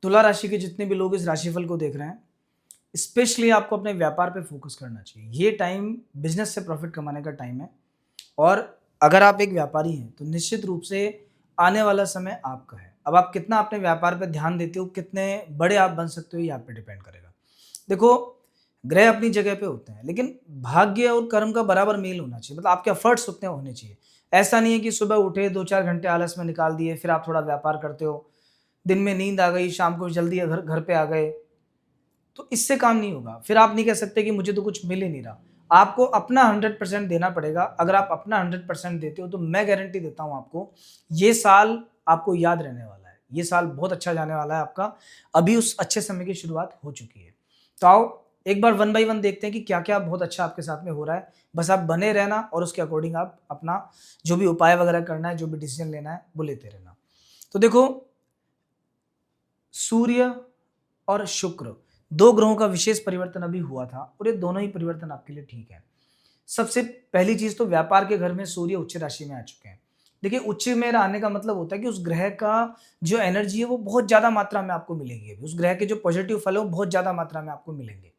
तुला राशि के जितने भी लोग इस राशिफल को देख रहे हैं, स्पेशली आपको अपने व्यापार पे फोकस करना चाहिए। ये टाइम बिजनेस से प्रॉफिट कमाने का टाइम है और अगर आप एक व्यापारी हैं तो निश्चित रूप से आने वाला समय आपका है। अब आप कितना अपने व्यापार पे ध्यान देते हो, कितने बड़े आप बन सकते हो, ये आप पे डिपेंड करेगा। देखो, ग्रह अपनी जगह पे होते हैं, लेकिन भाग्य और कर्म का बराबर मेल होना चाहिए। मतलब आपके एफर्ट्स उतने होने चाहिए। ऐसा नहीं है कि सुबह उठे 2-4 घंटे आलस में निकाल दिए, फिर आप थोड़ा व्यापार करते हो, दिन में नींद आ गई, शाम को जल्दी घर घर पे आ गए, तो इससे काम नहीं होगा। फिर आप नहीं कह सकते कि मुझे तो कुछ मिल ही नहीं रहा। आपको अपना 100% देना पड़ेगा। अगर आप अपना 100% देते हो तो मैं गारंटी देता हूँ आपको, ये साल आपको याद रहने वाला है। ये साल बहुत अच्छा जाने वाला है आपका। अभी उस अच्छे समय की शुरुआत हो चुकी है। तो आओ एक बार वन बाय वन देखते हैं कि क्या-क्या बहुत अच्छा आपके साथ में हो रहा है। बस आप बने रहना और उसके अकॉर्डिंग आप अपना जो भी उपाय वगैरह करना है, जो भी डिसीजन लेना है, वो लेते रहना। तो देखो, सूर्य और शुक्र 2 ग्रहों का विशेष परिवर्तन अभी हुआ था और ये दोनों ही परिवर्तन आपके लिए ठीक है। सबसे पहली चीज तो व्यापार के घर में सूर्य उच्च राशि में आ चुके हैं। देखिए, उच्च में आने का मतलब होता है कि उस ग्रह का जो एनर्जी है वो बहुत ज्यादा मात्रा में आपको मिलेगी। अभी उस ग्रह के जो पॉजिटिव फल है वो बहुत ज्यादा मात्रा में आपको मिलेंगे।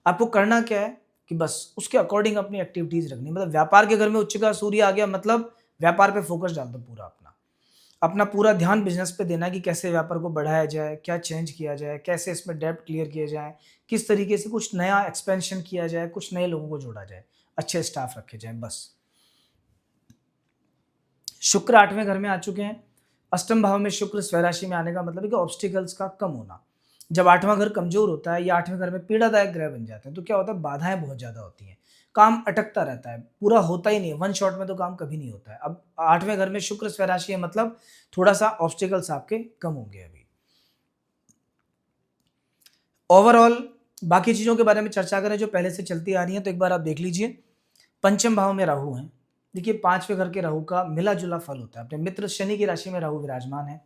आपको करना क्या है कि बस उसके अकॉर्डिंग अपनी एक्टिविटीज रखनी। मतलब व्यापार के घर में उच्च का सूर्य आ गया, मतलब व्यापार पे फोकस डाल दो पूरा अपना। अपना पूरा ध्यान बिजनेस पे देना कि कैसे व्यापार को बढ़ाया जाए, क्या चेंज किया जाए, कैसे इसमें डेब्ट क्लियर किया जाए, किस तरीके से कुछ नया एक्सपेंशन किया जाए, कुछ नए लोगों को जोड़ा जाए, अच्छे स्टाफ रखे जाए। बस शुक्र 8वें घर में आ चुके हैं। अष्टम भाव में शुक्र स्वराशि में आने का मतलब है कि ऑब्स्टिकल्स का कम होना। जब 8वां घर कमजोर होता है या 8वें घर में पीड़ादायक ग्रह बन जाते हैं तो क्या होता है, बाधाएं बहुत ज्यादा होती हैं, काम अटकता रहता है, पूरा होता ही नहीं है, वन शॉट में तो काम कभी नहीं होता है। अब 8वें घर में शुक्र स्वराशि है, मतलब थोड़ा सा ऑब्स्टिकल्स आपके कम होंगे अभी। ओवरऑल बाकी चीजों के बारे में चर्चा करें जो पहले से चलती आ रही है, तो एक बार आप देख लीजिए। पंचम भाव में राहु है। देखिए, 5वें घर के राहु का मिला जुला फल होता है। अपने मित्र शनि की राशि में राहु विराजमान है।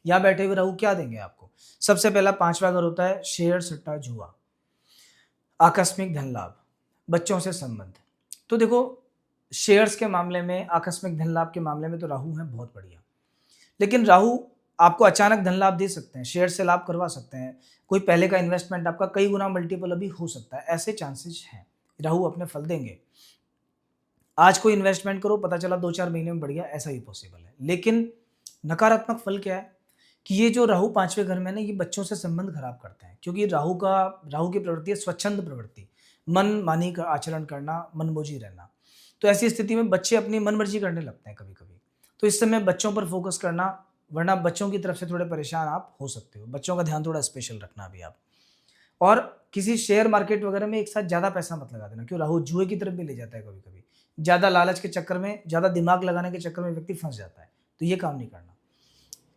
यहाँ बैठे हुए राहु क्या देंगे आपको? सबसे पहला 5वां घर होता है शेयर सट्टा जुआ, आकस्मिक धन लाभ, बच्चों से संबंध। तो देखो, शेयर्स के मामले में, आकस्मिक धन लाभ के मामले में तो राहु है बहुत बढ़िया। लेकिन राहु आपको अचानक धन लाभ दे सकते हैं, शेयर से लाभ करवा सकते हैं। कोई पहले का इन्वेस्टमेंट आपका कई गुना मल्टीपल अभी हो सकता है, ऐसे चांसेस हैं। राहु अपने फल देंगे। आज कोई इन्वेस्टमेंट करो, पता चला 2-4 महीने में बढ़ गया, ऐसा ही पॉसिबल है। लेकिन नकारात्मक फल क्या है कि ये जो राहु 5वें घर में ना, ये बच्चों से संबंध खराब करते हैं, क्योंकि राहु की प्रवृत्ति है स्वच्छंद प्रवृत्ति, मन मानी का आचरण करना, मनमोजी रहना। तो ऐसी स्थिति में बच्चे अपनी मनमर्जी करने लगते हैं कभी कभी। तो इस समय बच्चों पर फोकस करना, वरना बच्चों की तरफ से थोड़े परेशान आप हो सकते हो। बच्चों का ध्यान थोड़ा स्पेशल रखना अभी आप। और किसी शेयर मार्केट वगैरह में एक साथ ज़्यादा पैसा मत लगा देना, क्यों राहु जुए की तरफ भी ले जाता है कभी कभी। ज़्यादा लालच के चक्कर में, ज़्यादा दिमाग लगाने के चक्कर में व्यक्ति फंस जाता है, तो ये काम नहीं करना।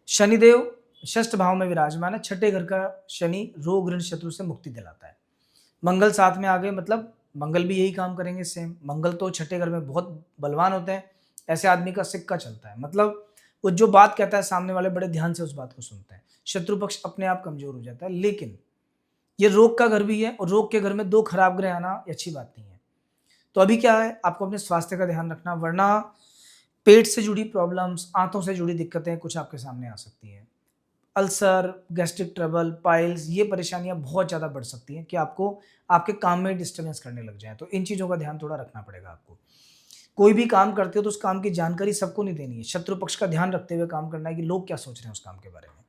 शनिदेव षष्ठ भाव में विराजमान है। छठे घर का शनि रोग ऋण शत्रु से मुक्ति दिलाता है। मंगल साथ में आ गए, मतलब मंगल भी यही काम करेंगे सेम। मंगल तो छठे घर में बहुत बलवान होते हैं। ऐसे आदमी का सिक्का चलता है, मतलब वो जो बात कहता है सामने वाले बड़े ध्यान से उस बात को सुनते हैं। शत्रु पक्ष अपने आप कमजोर हो जाता है। लेकिन ये रोग का घर भी है और रोग के घर में 2 खराब ग्रह आना अच्छी बात नहीं है। तो अभी क्या है, आपको अपने स्वास्थ्य का ध्यान रखना, वरना पेट से जुड़ी प्रॉब्लम्स, आंतों से जुड़ी दिक्कतें कुछ आपके सामने आ सकती हैं। अल्सर, गैस्ट्रिक ट्रबल, पाइल्स, ये परेशानियां बहुत ज़्यादा बढ़ सकती हैं कि आपको आपके काम में डिस्टर्बेंस करने लग जाए। तो इन चीज़ों का ध्यान थोड़ा रखना पड़ेगा आपको। कोई भी काम करते हो तो उस काम की जानकारी सबको नहीं देनी है। शत्रु पक्ष का ध्यान रखते हुए काम करना है कि लोग क्या सोच रहे हैं उस काम के बारे में।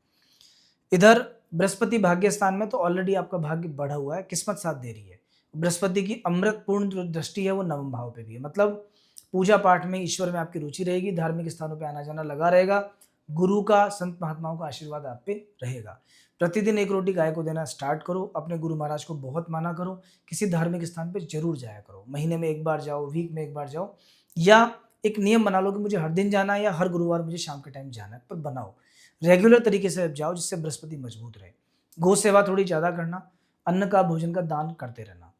इधर बृहस्पति भाग्य स्थान में, तो ऑलरेडी आपका भाग्य बढ़ा हुआ है, किस्मत साथ दे रही है। बृहस्पति की अमृतपूर्ण जो दृष्टि है वो नवम भाव पे भी है, मतलब पूजा पाठ में, ईश्वर में आपकी रुचि रहेगी, धार्मिक स्थानों पे आना जाना लगा रहेगा, गुरु का, संत महात्माओं का आशीर्वाद आप पे रहेगा। प्रतिदिन 1 रोटी गाय को देना स्टार्ट करो, अपने गुरु महाराज को बहुत माना करो, किसी धार्मिक स्थान पे जरूर जाया करो। महीने में 1 बार जाओ, वीक में 1 बार जाओ, या एक नियम बना लो कि मुझे हर दिन जाना है या हर गुरुवार मुझे शाम के टाइम जाना है, पर बनाओ रेगुलर तरीके से जाओ, जिससे बृहस्पति मजबूत रहे। गो सेवा थोड़ी ज्यादा करना, अन्न का, भोजन का दान करते रहना।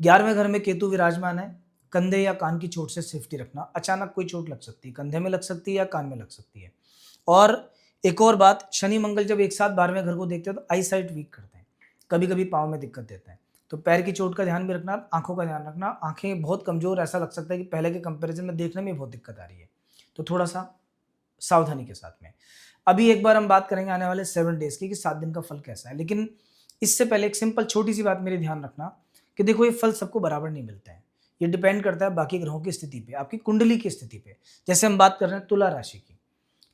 11वें घर में केतु विराजमान है। कंधे या कान की चोट से सेफ्टी रखना। अचानक कोई चोट लग सकती है, कंधे में लग सकती है या कान में लग सकती है। और एक और बात, शनि मंगल जब एक साथ 12वें घर को देखते हैं तो आई साइट वीक करते हैं, कभी कभी पाँव में दिक्कत देते हैं। तो पैर की चोट का ध्यान भी रखना, आंखों का ध्यान रखना। आंखें बहुत कमजोर, ऐसा लग सकता है कि पहले के कंपैरिजन में देखने में बहुत दिक्कत आ रही है, तो थोड़ा सा सावधानी के साथ में। अभी एक बार हम बात करेंगे आने वाले 7 डेज की कि 7 दिन का फल कैसा है, लेकिन इससे पहले एक सिंपल छोटी सी बात मेरी ध्यान रखना कि देखो ये फल सबको बराबर नहीं मिलते हैं। ये डिपेंड करता है बाकी ग्रहों की स्थिति पे, आपकी कुंडली की स्थिति पे। जैसे हम बात कर रहे हैं तुला राशि की,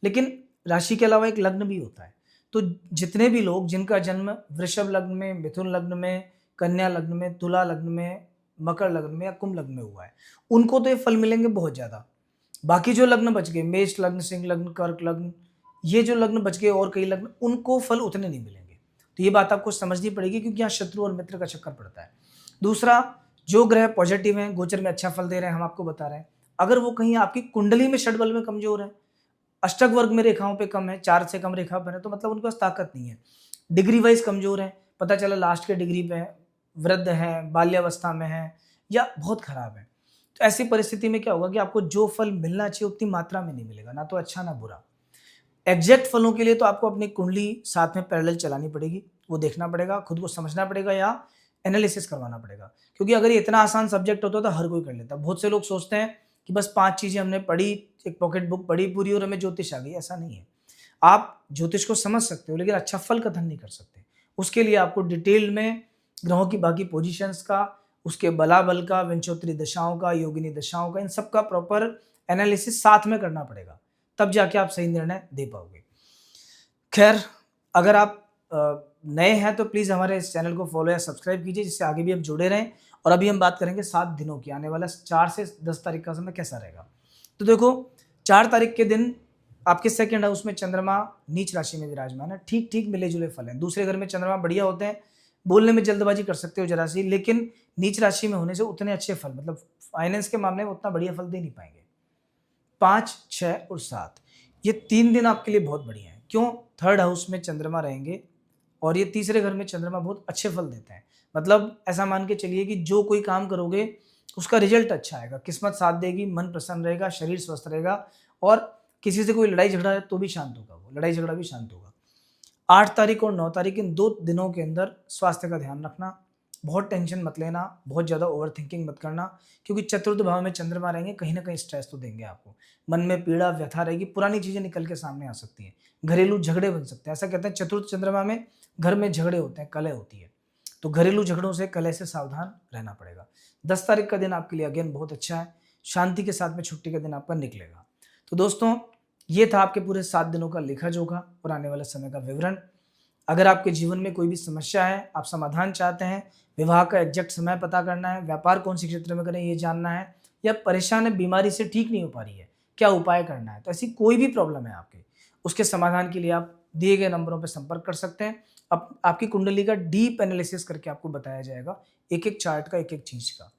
लेकिन राशि के अलावा एक लग्न भी होता है। तो जितने भी लोग जिनका जन्म वृषभ लग्न में, मिथुन लग्न में, कन्या लग्न में, तुला लग्न में, मकर लग्न में या कुंभ लग्न में हुआ है, उनको तो ये फल मिलेंगे बहुत ज़्यादा। बाकी जो लग्न बच गए, मेष लग्न, सिंह लग्न, कर्क लग्न, ये जो लग्न बच गए और कई लग्न, उनको फल उतने नहीं मिलेंगे। तो ये बात आपको समझनी पड़ेगी क्योंकि यहाँ शत्रु और मित्र का चक्कर पड़ता है। दूसरा, जो ग्रह पॉजिटिव हैं, गोचर में अच्छा फल दे रहे हैं, हम आपको बता रहे हैं, अगर वो कहीं आपकी कुंडली में षटबल में कमजोर है, अष्टक वर्ग में रेखाओं पे कम है, 4 से कम रेखा पर है, तो मतलब उनके पास ताकत नहीं है। डिग्री वाइज कमजोर है, पता चला लास्ट के डिग्री पे है, वृद्ध है, बाल्यावस्था में है या बहुत खराब है, तो ऐसी परिस्थिति में क्या होगा कि आपको जो फल मिलना चाहिए उतनी मात्रा में नहीं मिलेगा, ना तो अच्छा ना बुरा। एग्जैक्ट फलों के लिए तो आपको अपनी कुंडली साथ में पैरेलल चलानी पड़ेगी, वो देखना पड़ेगा, खुद को समझना पड़ेगा या एनालिसिस करवाना पड़ेगा। क्योंकि अगर ये इतना आसान सब्जेक्ट होता तो हर कोई कर लेता। बहुत से लोग सोचते हैं कि बस 5 चीजें हमने पढ़ी, एक पॉकेट बुक पढ़ी पूरी और हमें ज्योतिष आ गई, ऐसा नहीं है। आप ज्योतिष को समझ सकते हो लेकिन अच्छा फल कथन नहीं कर सकते। उसके लिए आपको डिटेल में ग्रहों की बाकी पोजीशंस का, उसके बलाबल का, विंशोत्तरी दशाओं का, योगिनी दशाओं का, इन सब का प्रॉपर एनालिसिस साथ में करना पड़ेगा, तब जाके आप सही निर्णय दे पाओगे। खैर, अगर आप नए हैं तो प्लीज़ हमारे इस चैनल को फॉलो या सब्सक्राइब कीजिए, जिससे आगे भी हम जुड़े रहें। और अभी हम बात करेंगे 7 दिनों की, आने वाला 4 से 10 तारीख का समय कैसा रहेगा। तो देखो, 4 तारीख के दिन आपके सेकंड हाउस में चंद्रमा नीच राशि में विराजमान है, ठीक ठीक मिले जुले फल हैं। दूसरे घर में चंद्रमा बढ़िया होते हैं, बोलने में जल्दबाजी कर सकते हो जरा सी, लेकिन नीच राशि में होने से उतने अच्छे फल, मतलब फाइनेंस के मामले में उतना बढ़िया फल दे नहीं पाएंगे। 5, 6 और 7 ये 3 दिन आपके लिए बहुत बढ़िया है। क्यों? थर्ड हाउस में चंद्रमा रहेंगे और ये तीसरे घर में चंद्रमा बहुत अच्छे फल देते हैं। मतलब ऐसा मान के चलिए कि जो कोई काम करोगे उसका रिजल्ट अच्छा आएगा, किस्मत साथ देगी, मन प्रसन्न रहेगा, शरीर स्वस्थ रहेगा और किसी से कोई लड़ाई झगड़ा है तो भी शांत होगा, वो लड़ाई झगड़ा भी शांत होगा। 8 तारीख और 9 तारीख इन 2 दिनों के अंदर स्वास्थ्य का ध्यान रखना, बहुत टेंशन मत लेना, बहुत ज़्यादा ओवर थिंकिंग मत करना, क्योंकि चतुर्थ भाव में चंद्रमा रहेंगे, कहीं ना कहीं स्ट्रेस तो देंगे आपको, मन में पीड़ा व्यथा रहेगी, पुरानी चीज़ें निकल के सामने आ सकती हैं, घरेलू झगड़े बन सकते हैं। ऐसा कहते हैं चतुर्थ चंद्रमा में घर में झगड़े होते हैं, कलह होती है, तो घरेलू झगड़ों से, कलह से सावधान रहना पड़ेगा। 10 तारीख का दिन आपके लिए अगेन बहुत अच्छा है, शांति के साथ में छुट्टी का दिन आपका निकलेगा। तो दोस्तों, ये था आपके पूरे 7 दिनों का लेखा जोखा और आने वाले समय का विवरण। अगर आपके जीवन में कोई भी समस्या है, आप समाधान चाहते हैं, विवाह का एग्जैक्ट समय पता करना है, व्यापार कौन सी क्षेत्र में करें ये जानना है, या परेशान है, बीमारी से ठीक नहीं हो पा रही है, क्या उपाय करना है, तो ऐसी कोई भी प्रॉब्लम है आपके, उसके समाधान के लिए आप दिए गए नंबरों पर संपर्क कर सकते हैं। अब आपकी कुंडली का डीप एनालिसिस करके आपको बताया जाएगा, एक एक चार्ट का, एक एक चीज का।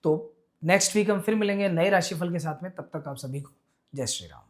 तो नेक्स्ट वीक हम फिर मिलेंगे नए राशिफल के साथ में, तब तक आप सभी को जय श्री राम।